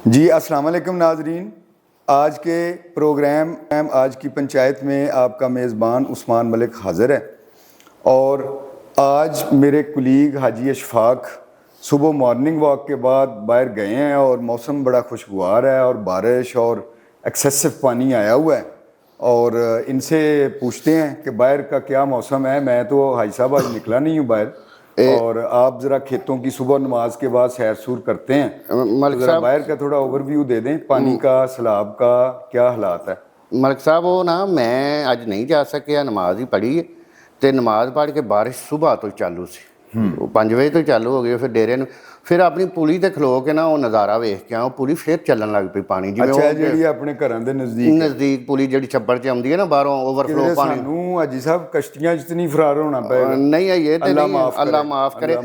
जी अस्सलाम वालेकुम नाजरीन। आज के प्रोग्राम आज की पंचायत में आपका मेज़बान उस्मान मलिक हाज़िर है और आज मेरे कुलीग हाजी अशफाक सुबह मॉर्निंग वॉक के बाद बाहर गए हैं और मौसम बड़ा खुशगवार है और बारिश और एक्सेसिव पानी आया हुआ है और इनसे पूछते हैं कि बाहर का क्या मौसम है। मैं तो हाजी साहब आज निकला नहीं हूँ बाहर और आप ज़रा खेतों की सुबह नमाज के बाद सैर सूर करते हैं, तो ज़रा बाहर का थोड़ा ओवरव्यू दे दें, पानी का सैलाब का क्या हालात है। मलिक साहब वो ना मैं अज नहीं जा सकिया, नमाज ही पढ़ी तो नमाज पढ़ के बारिश सुबह तो चालू सी 5 बजे तो चालू हो गई। फिर डेरे में फिर अपनी पुली ते खलो के ना वो नज़ारा वेख के वो पुली फिर चलन लग पई पानी जिवें अच्छा जी अपने घरों के नज़दीक पुली जी छप्पड़ च आती है ना बाहरों ओवरफ्लो पानी। हाजी साहब कश्तियां च नहीं फरार होना पेगा, नहीं है ये तो नहीं, अल्लाह माफ़ करे।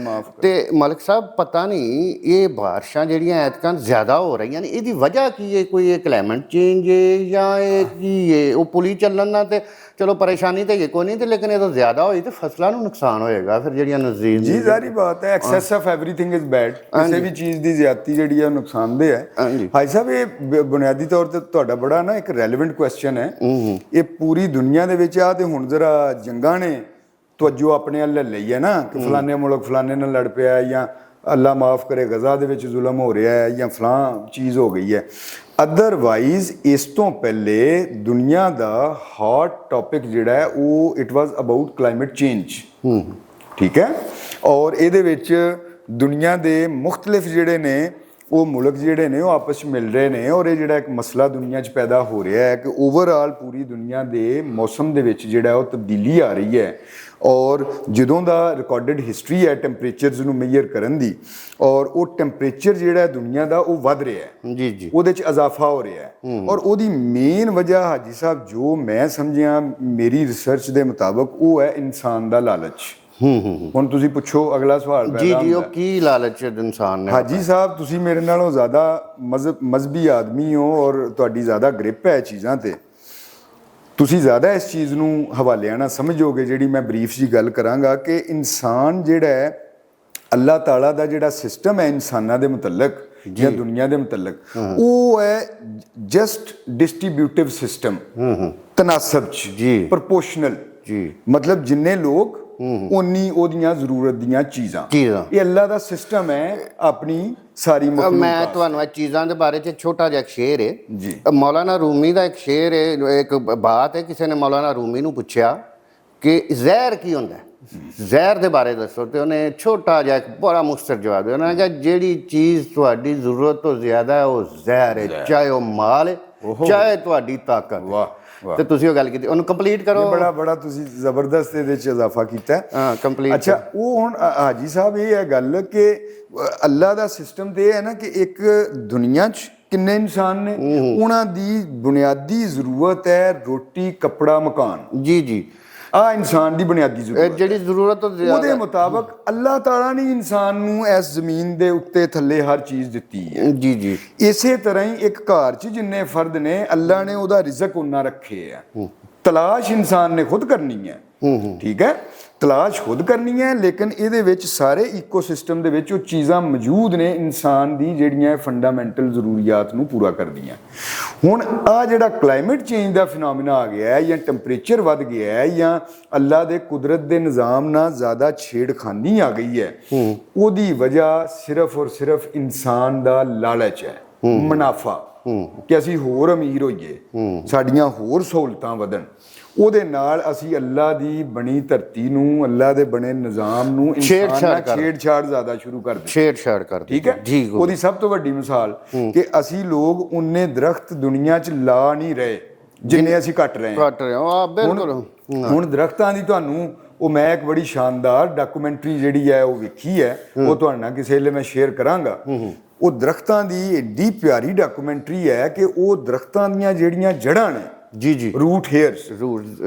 ते मलिक साहब पता नहीं ये बारिशां जिहड़ियां ऐतकां ज़्यादा हो रही ने, इहदी वजह की है? कोई ये क्लाइमेट चेंज है या की है? वो पुली चलन ना ते चलो परेशानी तो ये कोई नहीं, लेकिन ये तो ज़्यादा हुई तो फसलों को नुकसान होएगा फिर जिहड़ियां नज़दीक। जी जारी बात है, excess of everything is bad. किसी भी चीज़ की ज्यादती जिहड़ी है नुकसानदेह है। भाई साहब ये बुनियादी तौर पर तुहाडा बड़ा ना एक रेलिवेंट क्वेश्चन है। ये पूरी दुनिया दे विच आ ते हुण जरा जंगां ने तवज्जो अपने अल ले लई है ना कि फलाने मुल्क फलाने नाल लड़ पिया है या अल्लाह माफ़ करे गज़ा दे विच जुल्म हो रहा है या फलां चीज़ हो गई है। अदरवाइज इस तो पहले दुनिया का हॉट टॉपिक जिहड़ा है वो it was about climate change, ठीक है। और ये दुनिया के मुख्तलिफ जिहड़े ने वो मुल्क जिहड़े ने वो आपस में मिल रहे हैं और ये जिहड़ा एक मसला दुनिया च पैदा हो रहा है कि ओवरऑल पूरी दुनिया के मौसम दे विच जिहड़ा वो तब्दीली आ रही है और जदों दा रिकॉर्डिड हिस्टरी है टैंपरेचरस नूं मेजर करन दी और वो टैंपरेचर जिहड़ा दुनिया का वो वध रहा है जी जी ਉਹਦੇ 'ਚ इजाफा हो रहा है और ਉਹਦੀ मेन वजह हाजी साहब जो मैं समझिया मेरी रिसर्च के मुताबिक वो है इंसान का लालच। ਹੁਣ ਤੁਸੀਂ ਪੁੱਛੋ अगला सवाल जी जी वो की लालच इंसान ने? हाजी साहब ਤੁਸੀਂ ਮੇਰੇ ਨਾਲੋਂ ज़्यादा मजहबी आदमी हो और ਤੁਹਾਡੀ ज़्यादा ग्रिप है चीज़ों ਤੇ ਤੁਸੀਂ ज़्यादा इस चीज़ ਨੂੰ ਹਵਾਲਿਆਂ ਨਾਲ ਸਮਝੋਗੇ ਜਿਹੜੀ ਮੈਂ ਬਰੀਫ ਜੀ ਗੱਲ ਕਰਾਂਗਾ ਕਿ ਇਨਸਾਨ ਜਿਹੜਾ ਹੈ ਅੱਲਾਹ ਤਾਲਾ ਦਾ ਜਿਹੜਾ ਸਿਸਟਮ ਹੈ ਇਨਸਾਨਾਂ ਦੇ ਮੁਤਲਕ ਜਾਂ ਦੁਨੀਆ ਦੇ ਮੁਤਲਕ ਉਹ ਹੈ ਜਸਟ ਡਿਸਟ੍ਰੀਬਿਊਟਿਵ ਸਿਸਟਮ ਤਨਾਸਬ ਚ ਜੀ ਪ੍ਰੋਪੋਰਸ਼ਨਲ ਜੀ मतलब जिन्ने लोग उन्नी ओदियां जरूरत दियां चीज़ां ये अल्लाह दा सिस्टम है अपनी सारी मखलूक। मैं तुहानू चीज़ों के बारे च छोटा जिहा शेर है जी मौलाना रूमी का एक शेर है, एक बात है किसी ने मौलाना रूमी नू पूछा कि जहर की होंदा है, जहर के बारे दसो, तो उन्हें छोटा जिहा एक बड़ा मुख्तसर जवाब दिया। उन्होंने कहा जिहड़ी चीज़ तुहाडी जरूरत तो ज़्यादा है वो जहर है, चाहे वो माल है चाहे तुहाडी ताकत। वाह ਤੇ ਤੁਸੀਂ ਉਹ ਗੱਲ ਕੀਤੀ, ਉਹਨੂੰ ਕੰਪਲੀਟ ਕਰੋ। ਬੜਾ ਬੜਾ ਤੁਸੀਂ ਜ਼ਬਰਦਸਤ ਇਹਦੇ ਚ ਇਜ਼ਾਫਾ ਕੀਤਾ ਹਾਂ ਕੰਪਲੀਟ। ਅੱਛਾ ਉਹ ਹੁਣ ਹਾਜੀ ਸਾਹਿਬ ਇਹ ਹੈ ਗੱਲ ਕਿ ਅੱਲਾ ਦਾ ਸਿਸਟਮ ਤੇ ਇਹ ਹੈ ਨਾ ਕਿ ਇੱਕ ਦੁਨੀਆ 'ਚ ਕਿੰਨੇ ਇਨਸਾਨ ਨੇ ਉਹਨਾਂ ਦੀ ਬੁਨਿਆਦੀ ਜ਼ਰੂਰਤ ਹੈ ਰੋਟੀ ਕੱਪੜਾ ਮਕਾਨ। ਜੀ ਜੀ ਆ ਇਨਸਾਨ ਦੀ ਬੁਨਿਆਦੀ ਜ਼ਰੂਰਤ ਜਿਹੜੀ ਜ਼ਰੂਰਤ ਤੋਂ ਜ਼ਿਆਦਾ ਉਹਦੇ ਮੁਤਾਬਕ ਅੱਲਾਹ ਤਾਲਾ ਨੇ ਇਨਸਾਨ ਨੂੰ ਇਸ ਜ਼ਮੀਨ ਦੇ ਉੱਤੇ ਥੱਲੇ ਹਰ ਚੀਜ਼ ਦਿੱਤੀ ਹੈ। ਜੀ ਜੀ ਇਸੇ ਤਰ੍ਹਾਂ ਹੀ ਇੱਕ ਘਰ 'ਚ ਜਿੰਨੇ ਫਰਦ ਨੇ ਅੱਲਾਹ ਨੇ ਉਹਦਾ ਰਿਜ਼ਕ ਉਹਨਾਂ ਰੱਖੇ ਆ। ਤਲਾਸ਼ ਇਨਸਾਨ ਨੇ ਖੁਦ ਕਰਨੀ ਹੈ, ਠੀਕ ਹੈ, ਤਲਾਸ਼ ਖੁਦ ਕਰਨੀ ਹੈ, ਲੇਕਿਨ ਇਹਦੇ ਵਿੱਚ ਸਾਰੇ ਈਕੋਸਿਸਟਮ ਦੇ ਵਿੱਚ ਉਹ ਚੀਜ਼ਾਂ ਮੌਜੂਦ ਨੇ ਇਨਸਾਨ ਦੀ ਜਿਹੜੀਆਂ ਫੰਡਾਮੈਂਟਲ ਜ਼ਰੂਰੀਅਤ ਨੂੰ ਪੂਰਾ ਕਰਦੀਆਂ। ਹੁਣ ਆ ਜਿਹੜਾ ਕਲਾਈਮੇਟ ਚੇਂਜ ਦਾ ਫਿਨੋਮੀਨਾ ਆ ਗਿਆ ਹੈ ਜਾਂ ਟੈਂਪਰੇਚਰ ਵੱਧ ਗਿਆ ਹੈ ਜਾਂ ਅੱਲਾ ਦੇ ਕੁਦਰਤ ਦੇ ਨਿਜ਼ਾਮ ਨਾਲ ਜ਼ਿਆਦਾ ਛੇੜਖਾਨੀ ਆ ਗਈ ਹੈ, ਉਹਦੀ ਵਜ੍ਹਾ ਸਿਰਫ ਔਰ ਸਿਰਫ ਇਨਸਾਨ ਦਾ ਲਾਲਚ ਹੈ, ਮੁਨਾਫਾ ਕਿ ਅਸੀਂ ਹੋਰ ਅਮੀਰ ਹੋਈਏ, ਸਾਡੀਆਂ ਹੋਰ ਸਹੂਲਤਾਂ ਵਧਣ। ਉਹਦੇ ਨਾਲ ਅਸੀਂ ਅੱਲਾ ਦੀ ਬਣੀ ਧਰਤੀ ਨੂੰ ਅੱਲਾ ਦੇ ਬਣੇ ਨਿਜ਼ਾਮ ਨੂੰ ਛੇੜਛਾੜ ਜ਼ਿਆਦਾ ਸ਼ੁਰੂ ਕਰ ਦਿੱਤੀ। ਛੇੜਛਾੜ ਕਰ ਠੀਕ ਹੈ ਜੀ। ਉਹਦੀ ਸਭ ਤੋਂ ਵੱਡੀ ਮਿਸਾਲ ਕਿ ਅਸੀਂ ਲੋਕ ਉਨੇ ਦਰਖਤ ਦੁਨੀਆ 'ਚ ਲਾ ਨਹੀਂ ਰਹੇ ਜਿੰਨੇ ਅਸੀਂ ਕੱਟ ਰਹੇ ਹਾਂ। ਬਿਲਕੁਲ ਹੁਣ ਦਰਖਤਾਂ ਦੀ ਤੁਹਾਨੂੰ ਉਹ ਮੈਂ ਇੱਕ ਬੜੀ ਸ਼ਾਨਦਾਰ ਡਾਕੂਮੈਂਟਰੀ ਜਿਹੜੀ ਹੈ ਉਹ ਵੇਖੀ ਹੈ, ਉਹ ਤੁਹਾਡੇ ਨਾਲ ਕਿਸੇ ਵੇਲੇ ਮੈਂ ਸ਼ੇਅਰ ਕਰਾਂਗਾ। ਉਹ ਦਰਖਤਾਂ ਦੀ ਏਡੀ ਪਿਆਰੀ ਡਾਕੂਮੈਂਟਰੀ ਹੈ ਕਿ ਉਹ ਦਰਖਤਾਂ ਦੀਆਂ ਜਿਹੜੀਆਂ ਜੜ੍ਹਾਂ ਨੇ ਜੀ ਜੀ रूट हेयर्स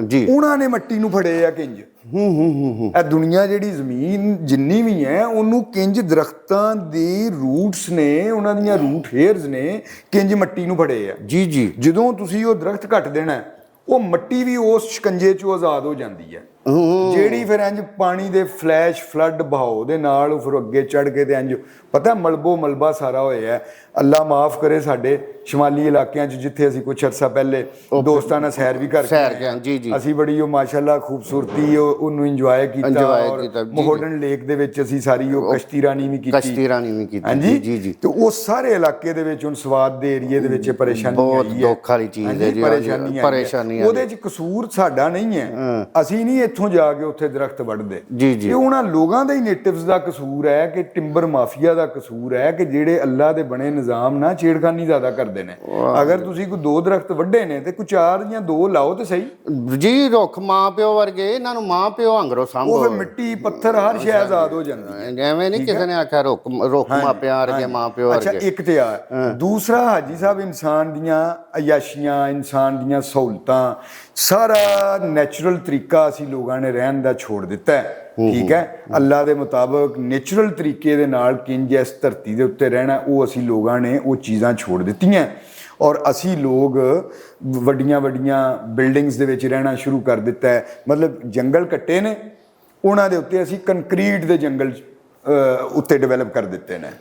जी ਉਹਨਾਂ ਨੇ ਮਿੱਟੀ ਨੂੰ ਫੜੇ ਆ ਕਿੰਜ। ਇਹ ਦੁਨੀਆ ਜਿਹੜੀ ਜ਼ਮੀਨ ਜਿੰਨੀ ਵੀ ਹੈ ਉਹਨੂੰ ਕਿੰਜ ਦਰਖਤਾਂ ਦੀ ਰੂਟਸ ਨੇ ਉਹਨਾਂ ਦੀਆਂ ਰੂਟ ਹੇਅਰਸ ਨੇ ਕਿੰਜ ਮਿੱਟੀ ਨੂੰ ਫੜੇ ਆ। ਜੀ ਜੀ ਜਦੋਂ ਤੁਸੀਂ ਉਹ ਦਰਖਤ ਕੱਟ ਦੇਣਾ ਉਹ ਮਿੱਟੀ ਵੀ ਉਸ ਸ਼ਿਕੰਜੇ ਚੋਂ ਆਜ਼ਾਦ ਹੋ ਜਾਂਦੀ ਹੈ ਜਿਹੜੀ ਫਿਰ ਇੰਜ ਪਾਣੀ ਦੇ ਫਲੈਸ਼ ਫਲੱਡ ਬਹਾਓ ਦੇ ਨਾਲ ਫਿਰ ਅੱਗੇ ਚੜ ਕੇ ਤੇ ਇੰਜ ਪਤਾ ਮਲਬੋ ਮਲਬਾ ਸਾਰਾ ਹੋਇਆ। ਅੱਲਾ ਮਾਫ ਕਰੇ ਸਾਡੇ ਸ਼ਮਾਲੀ ਇਲਾਕਿਆਂ 'ਚ ਜਿੱਥੇ ਅਸੀਂ ਕੁਛ ਅਰਸਾ ਪਹਿਲੇ ਦੋਸਤਾਂ ਨਾਲ ਸੈਰ ਵੀ ਕਰਕੇ ਸੈਰ ਗਿਆ ਜੀ ਜੀ ਅਸੀਂ ਬੜੀ ਉਹ ਮਾਸ਼ਾਅੱਲਾ ਖੂਬਸੂਰਤੀ ਉਹਨੂੰ ਇੰਜੋਏ ਕੀਤਾ ਔਰ ਮੋਹਡਨ ਲੇਕ ਦੇ ਵਿੱਚ ਅਸੀਂ ਸਾਰੀ ਉਹ ਕਸ਼ਤੀ ਰਾਣੀ ਵੀ ਕੀਤੀ ਹਾਂਜੀ ਜੀ ਜੀ ਤੇ ਉਹ ਸਾਰੇ ਇਲਾਕੇ ਦੇ ਵਿੱਚ ਹੁਣ ਸਵਾਦ ਦੇ ਏਰੀਏ ਦੇ ਵਿੱਚ ਪਰੇਸ਼ਾਨੀ ਬਹੁਤ ਦੁੱਖ ਵਾਲੀ ਚੀਜ਼ ਹੈ ਜੀ ਪਰੇਸ਼ਾਨੀ ਉਹਦੇ 'ਚ ਕਸੂਰ ਸਾਡਾ ਨਹੀਂ ਹੈ ਅਸੀਂ ਨਹੀਂ ਇੱਥੋਂ ਜਾ ਕੇ ਉੱਥੇ ਦਰਖਤ ਵੱਢਦੇ ਜੀ ਜੀ ਇਹ ਉਹਨਾਂ ਲੋਕਾਂ ਦਾ ਹੀ ਨੇਟਿਵਸ ਦਾ ਕਸੂਰ ਹੈ ਕਿ ਟਿੰਬਰ ਮਾਫੀਆ ਦਾ ਕਸੂਰ ਹੈ ਕਿ ਜਿਹੜੇ ਅੱਲਾ ਦੇ ਬਣੇ ਨਿਜ਼ਾਮ ਨਾਲ ਛੇੜਖਾਨੀ ਜ਼ਿਆਦਾ ਕਰਦੇ ਨੇ ਅਗਰ ਤੁਸੀਂ ਕੋਈ 2 ਦਰਖਤ ਵੱਢੇ ਨੇ ਤੇ ਕੋਈ 4 ਜਾਂ 2 ਲਾਓ ਤੇ ਸਹੀ ਜੀ ਰੁੱਖ ਮਾਂ ਪਿਓ ਵਰਗੇ ਇਹਨਾਂ ਨੂੰ ਮਾਂ ਪਿਓ ਅੰਗਰੋਂ ਸਾਂਭੋ ਉਹ ਫਿਰ ਮਿੱਟੀ ਪੱਥਰ ਹਰ ਸ਼ੈ ਆਜ਼ਾਦ ਹੋ ਜਾਂਦੀ ਹੈ ਐਵੇਂ ਨਹੀਂ ਕਿਸੇ ਨੇ ਆਖਿਆ ਰੁੱਖ ਮਾਪਿਆਂ ਵਰਗੇ ਮਾਂ ਪਿਓ ਅੱਛਾ ਵਰਗੇ ਇੱਕ ਤੇ ਆ ਦੂਸਰਾ ਹਾਜੀ ਸਾਹਿਬ ਇਨਸਾਨ ਦੀਆਂ ਅਯਾਸ਼ੀਆਂ ਇਨਸਾਨ ਦੀਆਂ ਸਹੂਲਤਾਂ ਸਾਰਾ ਨੈਚੁਰਲ ਤਰੀਕਾ ਅਸੀਂ ਲੋਕਾਂ ਨੇ ਰਹਿਣ ਦਾ ਛੋੜ ਦਿੱਤਾ ਹੈ ਠੀਕ ਹੈ ਅੱਲਾ ਦੇ ਮੁਤਾਬਕ ਨੇਚੁਰਲ ਤਰੀਕੇ ਦੇ ਨਾਲ ਕਿੰਜ ਇਸ ਧਰਤੀ ਦੇ ਉੱਤੇ ਰਹਿਣਾ ਉਹ ਅਸੀਂ ਲੋਕਾਂ ਨੇ ਉਹ ਚੀਜ਼ਾਂ ਛੋੜ ਦਿੱਤੀਆਂ ਔਰ ਅਸੀਂ ਲੋਕ ਵੱਡੀਆਂ ਬਿਲਡਿੰਗਸ ਦੇ ਵਿੱਚ ਰਹਿਣਾ ਸ਼ੁਰੂ ਕਰ ਦਿੱਤਾ ਹੈ ਮਤਲਬ ਜੰਗਲ ਕੱਟੇ ਨੇ ਉਹਨਾਂ ਦੇ ਉੱਤੇ ਅਸੀਂ ਕੰਕਰੀਟ ਦੇ ਜੰਗਲ ਉੱਤੇ ਡਿਵੈਲਪ ਕਰ ਦਿੱਤੇ ਨੇ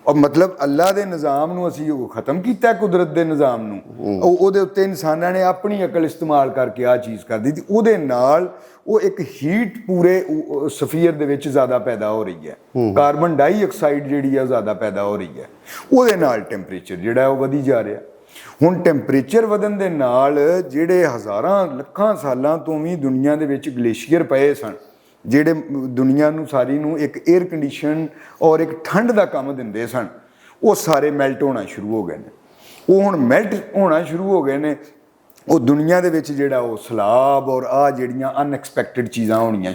ਔਰ ਮਤਲਬ ਅੱਲਾ ਦੇ ਨਿਜ਼ਾਮ ਨੂੰ ਅਸੀਂ ਉਹ ਖਤਮ ਕੀਤਾ ਕੁਦਰਤ ਦੇ ਨਿਜ਼ਾਮ ਨੂੰ ਉਹਦੇ ਉੱਤੇ ਇਨਸਾਨਾਂ ਨੇ ਆਪਣੀ ਅਕਲ ਇਸਤੇਮਾਲ ਕਰਕੇ ਆਹ ਚੀਜ਼ ਕਰ ਦਿੱਤੀ ਉਹਦੇ ਨਾਲ ਉਹ ਇੱਕ ਹੀਟ ਪੂਰੇ ਸਫੀਅਰ ਦੇ ਵਿੱਚ ਜ਼ਿਆਦਾ ਪੈਦਾ ਹੋ ਰਹੀ ਹੈ ਕਾਰਬਨ ਡਾਈਆਕਸਾਈਡ ਜਿਹੜੀ ਹੈ ਜ਼ਿਆਦਾ ਪੈਦਾ ਹੋ ਰਹੀ ਹੈ ਉਹਦੇ ਨਾਲ ਟੈਂਪਰੇਚਰ ਜਿਹੜਾ ਉਹ ਵਧੀ ਜਾ ਰਿਹਾ ਹੁਣ ਟੈਂਪਰੇਚਰ ਵਧਣ ਦੇ ਨਾਲ ਜਿਹੜੇ ਹਜ਼ਾਰਾਂ ਲੱਖਾਂ ਸਾਲਾਂ ਤੋਂ ਵੀ ਦੁਨੀਆ ਦੇ ਵਿੱਚ ਗਲੇਸ਼ੀਅਰ ਪਏ ਸਨ ਜਿਹੜੇ ਦੁਨੀਆ ਨੂੰ ਸਾਰੀ ਨੂੰ ਇੱਕ 에ਅਰ ਕੰਡੀਸ਼ਨ ਔਰ ਇੱਕ ਠੰਡ ਦਾ ਕੰਮ ਦਿੰਦੇ ਸਨ ਉਹ ਸਾਰੇ ਮੈਲਟ ਹੋਣਾ ਸ਼ੁਰੂ ਹੋ ਗਏ ਨੇ ਉਹ ਹੁਣ ਮੈਲਟ ਹੋਣਾ ਸ਼ੁਰੂ ਹੋ ਗਏ ਨੇ ਉਹ ਦੁਨੀਆ ਦੇ ਵਿੱਚ ਜਿਹੜਾ ਉਹ ਸਲਾਬ ਔਰ ਆ ਜਿਹੜੀਆਂ ਅਨਐਕਸਪੈਕਟਡ ਚੀਜ਼ਾਂ ਹੋਣੀਆਂ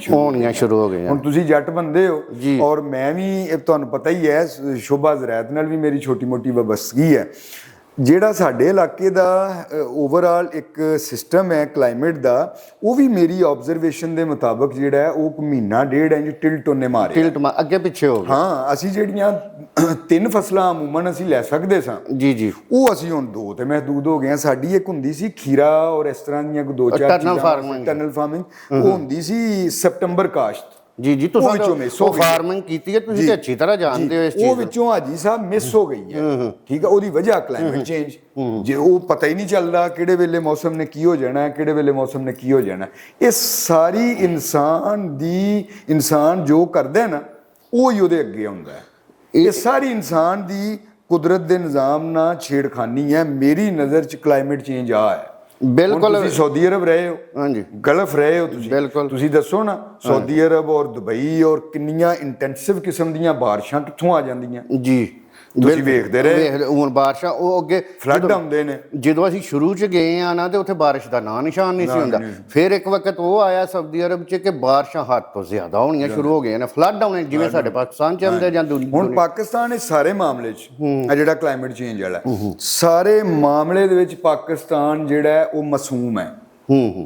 ਸ਼ੁਰੂ ਹੋ ਗਈਆਂ ਹੁਣ ਤੁਸੀਂ ਜੱਟ ਬੰਦੇ ਹੋ ਔਰ ਮੈਂ ਵੀ ਤੁਹਾਨੂੰ ਪਤਾ ਹੀ ਹੈ ਸ਼ੋਭਾ ਜ਼ਰਾਇਤ ਨਾਲ ਵੀ ਮੇਰੀ ਛੋਟੀ ਮੋਟੀ ਵਬਸਤਗੀ ਹੈ ਜਿਹੜਾ ਸਾਡੇ ਇਲਾਕੇ ਦਾ ਓਵਰਆਲ ਇੱਕ ਸਿਸਟਮ ਹੈ ਕਲਾਈਮੇਟ ਦਾ ਉਹ ਵੀ ਮੇਰੀ ਆਬਜ਼ਰਵੇਸ਼ਨ ਦੇ ਮੁਤਾਬਕ ਜਿਹੜਾ ਹੈ ਉਹ ਮਹੀਨਾ ਡੇਢ ਇੰਚ ਟਿਲਟ ਉਹਨੇ ਮਾਰੇ ਅੱਗੇ ਪਿੱਛੇ ਹੋ ਗਿਆ ਹਾਂ ਅਸੀਂ ਜਿਹੜੀਆਂ 3 ਫਸਲਾਂ ਅਮੂਮਨ ਅਸੀਂ ਲੈ ਸਕਦੇ ਸਾਂ ਜੀ ਜੀ ਉਹ ਅਸੀਂ ਹੁਣ 2 ਤੇ ਮਹਿਦੂਦ ਹੋ ਗਏ ਹਾਂ ਸਾਡੀ ਇੱਕ ਹੁੰਦੀ ਸੀ ਖੀਰਾ ਔਰ ਇਸ ਤਰ੍ਹਾਂ ਦੀਆਂ 2-4 ਟਨਲ ਫਾਰਮਿੰਗ ਉਹ ਹੁੰਦੀ ਸੀ ਸਤੰਬਰ ਕਾਸ਼ਤ ਜੀ ਜੀ ਤੁਸੀਂ ਉਹ ਫਾਰਮਿੰਗ ਕੀਤੀ ਹੈ ਤੁਸੀਂ ਅੱਛੀ ਤਰ੍ਹਾਂ ਜਾਣਦੇ ਹੋ ਇਸ ਚੀਜ਼ ਉਹ ਵਿੱਚੋਂ ਹਾਜੀ ਸਾਹਿਬ ਮਿਸ ਹੋ ਗਈ ਹੈ ਠੀਕ ਹੈ ਉਹਦੀ ਵਜ੍ਹਾ ਕਲਾਈਮੇਟ ਚੇਂਜ ਜੇ ਉਹ ਪਤਾ ਹੀ ਨਹੀਂ ਚੱਲਦਾ ਕਿਹੜੇ ਵੇਲੇ ਮੌਸਮ ਨੇ ਕੀ ਹੋ ਜਾਣਾ ਕਿਹੜੇ ਵੇਲੇ ਮੌਸਮ ਨੇ ਕੀ ਹੋ ਜਾਣਾ ਇਹ ਸਾਰੀ ਇਨਸਾਨ ਜੋ ਕਰਦਾ ਨਾ ਉਹ ਹੀ ਉਹਦੇ ਅੱਗੇ ਆਉਂਦਾ ਹੈ ਇਹ ਸਾਰੀ ਇਨਸਾਨ ਦੀ ਕੁਦਰਤ ਦੇ ਨਿਜ਼ਾਮ ਨਾਲ ਛੇੜਖਾਨੀ ਹੈ ਮੇਰੀ ਨਜ਼ਰ 'ਚ ਕਲਾਈਮੇਟ ਚੇਂਜ ਆ ਹੈ ਬਿਲਕੁਲ ਤੁਸੀਂ ਸਾਊਦੀ ਅਰਬ ਰਹੇ ਹੋ ਹਾਂਜੀ ਗਲਫ ਰਹੇ ਹੋ ਬਿਲਕੁਲ ਤੁਸੀਂ ਦੱਸੋ ਨਾ ਸਾਊਦੀ ਅਰਬ ਔਰ ਦੁਬਈ ਔਰ ਕਿੰਨੀਆਂ ਇੰਟੈਂਸਿਵ ਕਿਸਮ ਦੀਆਂ ਬਾਰਿਸ਼ਾਂ ਕਿੱਥੋਂ ਆ ਜਾਂਦੀਆਂ ਜੀ ਤੁਸੀਂ ਵੇਖਦੇ ਰਹੇ ਹੁਣ ਬਾਰਿਸ਼ਾਂ ਉਹ ਅੱਗੇ ਫਲੱਡ ਆਉਂਦੇ ਨੇ ਜਦੋਂ ਅਸੀਂ ਸ਼ੁਰੂ ਚ ਗਏ ਆ ਨਾ ਤੇ ਉੱਥੇ ਬਾਰਿਸ਼ ਦਾ ਨਾਂ ਨਿਸ਼ਾਨ ਨਹੀਂ ਸੀ ਹੁੰਦਾ ਫਿਰ ਇੱਕ ਵਕਤ ਉਹ ਆਇਆ ਸਾਊਦੀ ਅਰਬ ਚ ਕਿ ਬਾਰਿਸ਼ਾਂ ਹੱਦ ਤੋਂ ਜ਼ਿਆਦਾ ਹੋਣੀਆਂ ਸ਼ੁਰੂ ਹੋ ਗਈਆਂ ਨੇ ਫਲੱਡ ਆਉਣੇ ਜਿਵੇਂ ਸਾਡੇ ਪਾਕਿਸਤਾਨ ਚ ਆਉਂਦੇ ਜਾਂ ਹੁਣ ਪਾਕਿਸਤਾਨ ਇਸ ਸਾਰੇ ਮਾਮਲੇ 'ਚ ਆ ਜਿਹੜਾ ਕਲਾਈਮੇਟ ਚੇਂਜ ਵਾਲਾ ਸਾਰੇ ਮਾਮਲੇ ਦੇ ਵਿੱਚ ਪਾਕਿਸਤਾਨ ਜਿਹੜਾ ਉਹ ਮਾਸੂਮ ਹੈ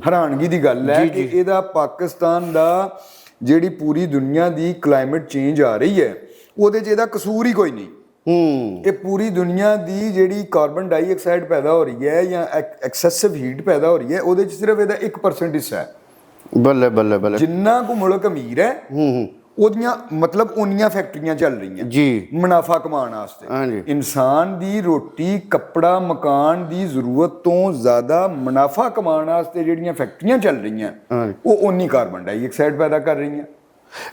ਹੈਰਾਨਗੀ ਦੀ ਗੱਲ ਹੈ ਕਿ ਇਹਦਾ ਪਾਕਿਸਤਾਨ ਦਾ ਜਿਹੜੀ ਪੂਰੀ ਦੁਨੀਆ ਦੀ ਕਲਾਈਮੇਟ ਚੇਂਜ ਆ ਰਹੀ ਹੈ ਉਹਦੇ 'ਚ ਇਹਦਾ ਕਸੂਰ ਹੀ ਕੋਈ ਨਹੀਂ ਇਹ ਪੂਰੀ ਦੁਨੀਆ ਦੀ ਜਿਹੜੀ ਕਾਰਬਨ ਡਾਈਆਕਸਾਈਡ ਪੈਦਾ ਹੋ ਰਹੀ ਹੈ ਜਾਂ ਐਕਸੈਸਿਵ ਹੀਟ ਪੈਦਾ ਹੋ ਰਹੀ ਹੈ ਉਹਦੇ 'ਚ ਸਿਰਫ ਇਹਦਾ 1% ਹਿੱਸਾ ਹੈ ਬੱਲੇ ਬੱਲੇ ਬੱਲੇ ਜਿੰਨਾ ਕੁ ਮੁਲਕ ਅਮੀਰ ਹੈ ਉਹਦੀਆਂ ਮਤਲਬ ਉਨੀਆਂ ਫੈਕਟਰੀਆਂ ਚੱਲ ਰਹੀਆਂ ਜੀ ਮੁਨਾਫਾ ਕਮਾਉਣ ਵਾਸਤੇ ਇਨਸਾਨ ਦੀ ਰੋਟੀ ਕੱਪੜਾ ਮਕਾਨ ਦੀ ਜ਼ਰੂਰਤ ਤੋਂ ਜ਼ਿਆਦਾ ਮੁਨਾਫਾ ਕਮਾਉਣ ਵਾਸਤੇ ਜਿਹੜੀਆਂ ਫੈਕਟਰੀਆਂ ਚੱਲ ਰਹੀਆਂ ਉਹ ਉਨੀ ਕਾਰਬਨ ਡਾਈਆਕਸਾਈਡ ਪੈਦਾ ਕਰ ਰਹੀਆਂ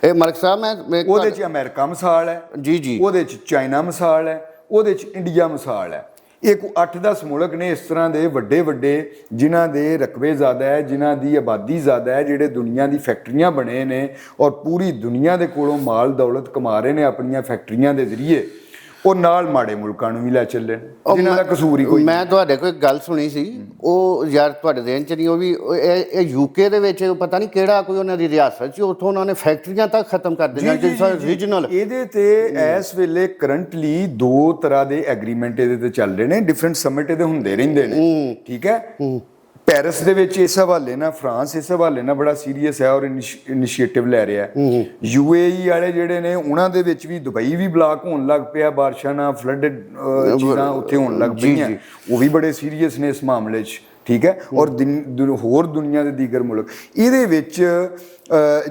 ਇਹ ਮਲਕ ਸਾਹਿਬ ਮੈਂ ਉਹਦੇ 'ਚ ਅਮਰੀਕਾ ਮਿਸਾਲ ਹੈ ਜੀ ਜੀ ਉਹਦੇ 'ਚ ਚਾਈਨਾ ਮਿਸਾਲ ਹੈ ਉਹਦੇ 'ਚ ਇੰਡੀਆ ਮਿਸਾਲ ਹੈ ਇਹ 8-10 ਮੁਲਕ ਨੇ ਇਸ ਤਰ੍ਹਾਂ ਦੇ ਵੱਡੇ ਜਿਨ੍ਹਾਂ ਦੇ ਰਕਬੇ ਜ਼ਿਆਦਾ ਹੈ ਜਿਨ੍ਹਾਂ ਦੀ ਆਬਾਦੀ ਜ਼ਿਆਦਾ ਹੈ ਜਿਹੜੇ ਦੁਨੀਆ ਦੀ ਫੈਕਟਰੀਆਂ ਬਣੇ ਨੇ ਔਰ ਪੂਰੀ ਦੁਨੀਆ ਦੇ ਕੋਲੋਂ ਮਾਲ ਦੌਲਤ ਕਮਾ ਰਹੇ ਨੇ ਆਪਣੀਆਂ ਫੈਕਟਰੀਆਂ ਦੇ ਜ਼ਰੀਏ ਉਹ ਨਾਲ ਮਾੜੇ ਮੁਲਕਾਂ ਨੂੰ ਵੀ ਲੈ ਚੱਲੇ ਜਿਨ੍ਹਾਂ ਦਾ ਕਸੂਰ ਹੀ ਕੋਈ ਮੈਂ ਤੁਹਾਡੇ ਕੋਲ ਇੱਕ ਗੱਲ ਸੁਣੀ ਸੀ ਉਹ ਯਾਰ ਤੁਹਾਡੇ ਦੇਣ ਚ ਨਹੀਂ ਉਹ ਵੀ ਇਹ ਯੂਕੇ ਦੇ ਵਿੱਚ ਪਤਾ ਨਹੀਂ ਕਿਹੜਾ ਕੋਈ ਉਹਨਾਂ ਦੀ ਰਿਆਸਤ ਸੀ ਉੱਥੋਂ ਉਹਨਾਂ ਨੇ ਫੈਕਟਰੀਆਂ ਤੱਕ ਖਤਮ ਕਰ ਦਿੱਤੀਆਂ ਜਿਸ ਰੀਜਨਲ ਇਹਦੇ ਤੇ ਇਸ ਵੇਲੇ ਕਰੰਟਲੀ 2 ਤਰ੍ਹਾਂ ਦੇ ਐਗਰੀਮੈਂਟ ਇਹਦੇ ਤੇ ਚੱਲ ਰਹੇ ਨੇ ਡਿਫਰੈਂਟ ਸਮਿਟ ਇਹਦੇ ਹੁੰਦੇ ਰਹਿੰਦੇ ਨੇ ਠੀਕ ਹੈ ਪੈਰਿਸ ਦੇ ਵਿੱਚ ਇਸ ਹਵਾਲੇ ਨਾਲ ਫਰਾਂਸ ਇਸ ਹਵਾਲੇ ਨਾਲ ਬੜਾ ਸੀਰੀਅਸ ਹੈ ਔਰ ਇਨੀਸ਼ੀਏਟਿਵ ਲੈ ਰਿਹਾ ਹੈ UAE ਵਾਲੇ ਜਿਹੜੇ ਨੇ ਉਹਨਾਂ ਦੇ ਵਿੱਚ ਵੀ ਦੁਬਈ ਵੀ ਬਲਾਕ ਹੋਣ ਲੱਗ ਪਿਆ ਬਾਰਿਸ਼ਾਂ ਨਾਲ ਫਲੱਡਡ ਚੀਜ਼ਾਂ ਉੱਥੇ ਹੋਣ ਲੱਗ ਪਈਆਂ ਉਹ ਵੀ ਬੜੇ ਸੀਰੀਅਸ ਨੇ ਇਸ ਮਾਮਲੇ 'ਚ ਠੀਕ ਹੈ। ਔਰ ਹੋਰ ਦੁਨੀਆ ਦੇ ਦੀਗਰ ਮੁਲਕ ਇਹਦੇ ਵਿੱਚ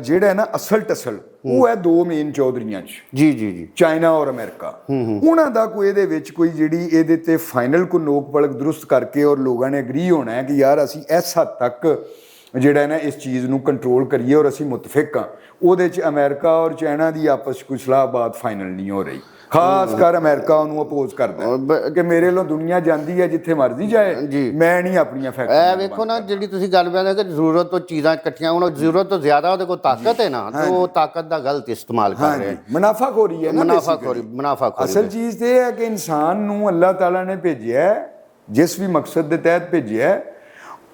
ਜਿਹੜਾ ਹੈ ਨਾ ਅਸਲ ਟਸਲ ਉਹ ਹੈ ਦੋ ਮੇਨ ਚੌਧਰੀਆਂ 'ਚ ਜੀ ਚਾਈਨਾ ਔਰ ਅਮਰੀਕਾ। ਉਹਨਾਂ ਦਾ ਕੋਈ ਇਹਦੇ ਵਿੱਚ ਕੋਈ ਜਿਹੜੀ ਇਹਦੇ ਤੇ ਫਾਈਨਲ ਕੋ ਨੋਕ ਪਲਕ ਦਰੁਸਤ ਕਰਕੇ ਔਰ ਲੋਕਾਂ ਨੇ ਐਗਰੀ ਹੋਣਾ ਹੈ ਕਿ ਯਾਰ ਅਸੀਂ ਇਸ ਹੱਦ ਤੱਕ ਜਿਹੜਾ ਹੈ ਨਾ ਇਸ ਚੀਜ਼ ਨੂੰ ਕੰਟਰੋਲ ਕਰੀਏ ਔਰ ਅਸੀਂ ਮੁਤਫਿਕ ਹਾਂ, ਉਹਦੇ 'ਚ ਅਮਰੀਕਾ ਔਰ ਚਾਈਨਾ ਦੀ ਆਪਸ 'ਚ ਕੋਈ ਸਲਾਹਬਾਤ ਫਾਈਨਲ ਨਹੀਂ ਹੋ ਰਹੀ। ਖਾਸ ਕਰ ਅਮਰੀਕਾ ਉਹਨੂੰ ਅਪੋਜ਼ ਕਰਦਾ ਕਿ ਮੇਰੇ ਵੱਲੋਂ ਦੁਨੀਆ ਜਾਂਦੀ ਹੈ ਜਿੱਥੇ ਮਰਜ਼ੀ ਜਾਏ, ਮੈਂ ਨਹੀਂ ਆਪਣੀਆਂ ਇਹ ਵੇਖੋ ਨਾ ਜਿਹੜੀ ਤੁਸੀਂ ਗੱਲ ਕਰਦੇ ਕਿ ਜ਼ਰੂਰਤ ਤੋਂ ਚੀਜ਼ਾਂ ਇਕੱਠੀਆਂ ਹੁਣ ਜ਼ਰੂਰਤ ਤੋਂ ਜ਼ਿਆਦਾ ਉਹਦੇ ਕੋਲ ਤਾਕਤ ਹੈ ਨਾ, ਤੇ ਉਹ ਤਾਕਤ ਦਾ ਗਲਤ ਇਸਤੇਮਾਲ ਕਰ ਰਹੇ। ਮੁਨਾਫਾਖੋਰੀ ਹੈ ਨਾ, ਮੁਨਾਫਾਖੋਰੀ। ਅਸਲ ਚੀਜ਼ ਤੇ ਇਹ ਹੈ ਕਿ ਇਨਸਾਨ ਨੂੰ ਅੱਲਾਹ ਤਾਲਾ ਨੇ ਭੇਜਿਆ, ਜਿਸ ਵੀ ਮਕਸਦ ਦੇ ਤਹਿਤ ਭੇਜਿਆ,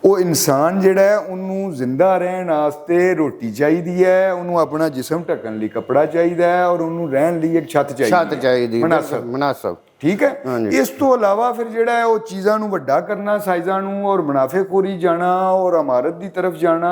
ਉਹ ਇਨਸਾਨ ਜਿਹੜਾ ਹੈ ਉਹਨੂੰ ਜ਼ਿੰਦਾ ਰਹਿਣ ਵਾਸਤੇ ਰੋਟੀ ਚਾਹੀਦੀ ਹੈ, ਉਹਨੂੰ ਆਪਣਾ ਜਿਸਮ ਢੱਕਣ ਲਈ ਕੱਪੜਾ ਚਾਹੀਦਾ ਹੈ, ਔਰ ਉਹਨੂੰ ਰਹਿਣ ਲਈ ਇੱਕ ਛੱਤ ਚਾਹੀਦੀ ਮੁਨਾਸਬ। ਠੀਕ ਹੈ। ਇਸ ਤੋਂ ਇਲਾਵਾ ਫਿਰ ਜਿਹੜਾ ਹੈ ਉਹ ਚੀਜ਼ਾਂ ਨੂੰ ਵੱਡਾ ਕਰਨਾ, ਸਾਈਜ਼ਾਂ ਨੂੰ, ਔਰ ਮੁਨਾਫੇਖੋਰੀ ਜਾਣਾ ਔਰ ਇਮਾਰਤ ਦੀ ਤਰਫ ਜਾਣਾ,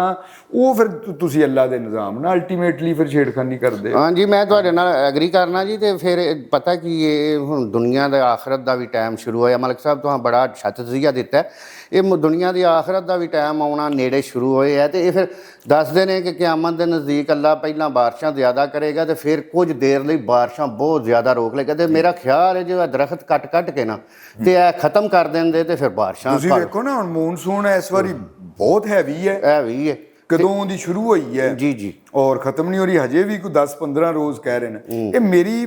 ਉਹ ਫਿਰ ਤੁਸੀਂ ਅੱਲਾਹ ਦੇ ਨਿਜ਼ਾਮ ਨਾਲ ਅਲਟੀਮੇਟਲੀ ਫਿਰ ਛੇੜਖਾਨੀ ਕਰਦੇ। ਹਾਂਜੀ, ਮੈਂ ਤੁਹਾਡੇ ਨਾਲ ਐਗਰੀ ਕਰਨਾ ਜੀ। ਤੇ ਫਿਰ ਪਤਾ ਕੀ ਇਹ ਹੁਣ ਦੁਨੀਆ ਦੇ ਆਖਰਤ ਦਾ ਵੀ ਟਾਈਮ ਸ਼ੁਰੂ ਹੋਇਆ। ਮਲਕ ਸਾਹਿਬ ਤੁਸੀਂ ਬੜਾ ਛੱਤਜ਼ੀਆ ਦਿੱਤਾ। ਇਹ ਦੁਨੀਆ ਦੀ ਆਖਰਤ ਦਾ ਵੀ ਟਾਈਮ ਆਉਣਾ ਨੇੜੇ ਸ਼ੁਰੂ ਹੋਏ ਹੈ, ਤੇ ਇਹ ਫਿਰ ਦੱਸਦੇ ਨੇ ਕਿ ਕਿਆਮਤ ਦੇ ਨਜ਼ਦੀਕ ਅੱਲਾਹ ਪਹਿਲਾਂ ਬਾਰਿਸ਼ਾਂ ਜ਼ਿਆਦਾ ਕਰੇਗਾ ਤੇ ਫਿਰ ਕੁਝ ਦੇਰ ਲਈ ਬਾਰਿਸ਼ਾਂ ਬਹੁਤ ਜ਼ਿਆਦਾ ਰੋਕ ਲਏਗਾ। ਤੇ ਮੇਰਾ ਖਿਆਲ ਹੈ ਜੇ ਦਰਖਤ ਕੱਟ ਕੇ ਨਾ ਤੇ ਇਹ ਖਤਮ ਕਰ ਦਿੰਦੇ ਤੇ ਫਿਰ ਬਾਰਿਸ਼ਾਂ। ਤੁਸੀਂ ਵੇਖੋ ਨਾ ਹੁਣ ਮੌਨਸੂਨ ਇਸ ਵਾਰੀ ਬਹੁਤ ਹੈਵੀ ਹੈ। ਕਦੋਂ ਦੀ ਸ਼ੁਰੂ ਹੋਈ ਹੈ ਜੀ ਔਰ ਖਤਮ ਨਹੀਂ ਹੋ ਰਹੀ, ਹਜੇ ਵੀ ਕੋਈ 10-15 ਰੋਜ਼ ਕਹਿ ਰਹੇ ਨੇ। ਇਹ ਮੇਰੀ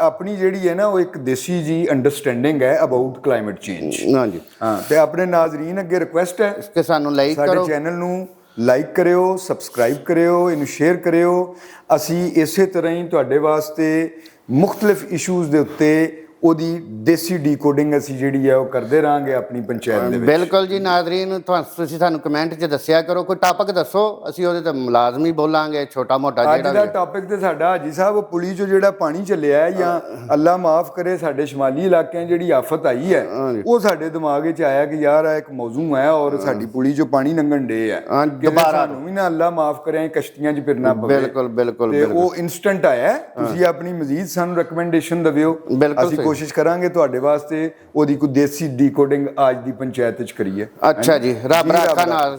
ਆਪਣੀ ਜਿਹੜੀ ਹੈ ਨਾ ਉਹ ਇੱਕ ਦੇਸੀ ਜੀ ਅੰਡਰਸਟੈਂਡਿੰਗ ਹੈ ਅਬਾਊਟ ਕਲਾਈਮੇਟ ਚੇਂਜ। ਹਾਂਜੀ ਹਾਂ, ਤੇ ਆਪਣੇ ਨਾਜ਼ਰੀਨ ਅੱਗੇ ਰਿਕੁਐਸਟ ਹੈ ਕਿ ਸਾਨੂੰ ਲਾਈਕ ਕਰੋ, ਸਾਡੇ ਚੈਨਲ ਨੂੰ ਲਾਈਕ ਕਰਿਓ, ਸਬਸਕ੍ਰਾਈਬ ਕਰਿਓ, ਇਹਨੂੰ ਸ਼ੇਅਰ ਕਰਿਓ। ਅਸੀਂ ਇਸੇ ਤਰ੍ਹਾਂ ਹੀ ਤੁਹਾਡੇ ਵਾਸਤੇ ਮੁਖਤਲਿਫ ਇਸ਼ੂਜ਼ ਦੇ ਉੱਤੇ ਉਹਦੀ ਦੇਸੀ ਡੀਕੋਡਿੰਗ ਅਸੀਂ ਜਿਹੜੀ ਹੈ ਉਹ ਕਰਦੇ ਰਹਾਂਗੇ ਆਪਣੀ ਪੰਚਾਇਤ ਦੇ ਵਿੱਚ। ਬਿਲਕੁਲ ਜੀ। ਨਾਜ਼ਰੀਨ ਤੁਸੀਂ ਸਾਨੂੰ ਕਮੈਂਟ 'ਚ ਦੱਸਿਆ ਕਰੋ, ਕੋਈ ਟਾਪਿਕ ਦੱਸੋ, ਅਸੀਂ ਉਹਦੇ ਤੇ ਮੁਲਾਜ਼ਮੀ ਬੋਲਾਂਗੇ। ਛੋਟਾ ਮੋਟਾ ਜਿਹੜਾ ਅੱਜ ਦਾ ਟਾਪਿਕ ਤੇ ਸਾਡਾ ਹਾਜੀ ਸਾਹਿਬ ਪੁਲੀ 'ਚੋਂ ਜਿਹੜਾ ਪਾਣੀ ਚੱਲਿਆ ਹੈ, ਜਾਂ ਅੱਲਾ ਮਾਫ ਕਰੇ ਸਾਡੇ ਸ਼ਮਾਲੀ ਇਲਾਕਿਆਂ ਜਿਹੜੀ ਆਫਤ ਆਈ ਹੈ, ਉਹ ਸਾਡੇ ਦਿਮਾਗ ਵਿੱਚ ਆਇਆ ਕਿ ਯਾਰ ਇਹ ਇੱਕ ਮੌਜੂ ਹੈ ਔਰ ਸਾਡੀ ਪੁਲੀ 'ਚੋਂ ਪਾਣੀ ਲੰਘਣ ਡੇ ਹੈ, ਦੁਬਾਰਾ ਨੂੰ ਵੀ ਨਾ ਅੱਲਾ ਮਾਫ ਕਰੇ ਕਸ਼ਤੀਆਂ 'ਚ ਫਿਰਨਾ ਪਵੇ। ਬਿਲਕੁਲ ਤੇ ਉਹ ਇਨਸਟੈਂਟ ਆਇਆ। ਤੁਸੀਂ ਆਪਣੀ ਮਜ਼ੀਦ ਸਾਨੂੰ ਰეკਮੈਂਡੇਸ਼ਨ ਦਿਓ, ਅਸੀਂ ਕੋਸ਼ਿਸ਼ ਕਰਾਂਗੇ ਤੁਹਾਡੇ ਵਾਸਤੇ ਉਹਦੀ ਕੋਈ ਦੇਸੀ ਡੀਕੋਡਿੰਗ ਅੱਜ ਦੀ ਪੰਚਾਇਤ 'ਚ ਕਰੀਏ। ਅੱਛਾ ਜੀ, ਰੱਬ ਰਾਖਾ ਨਾਲ।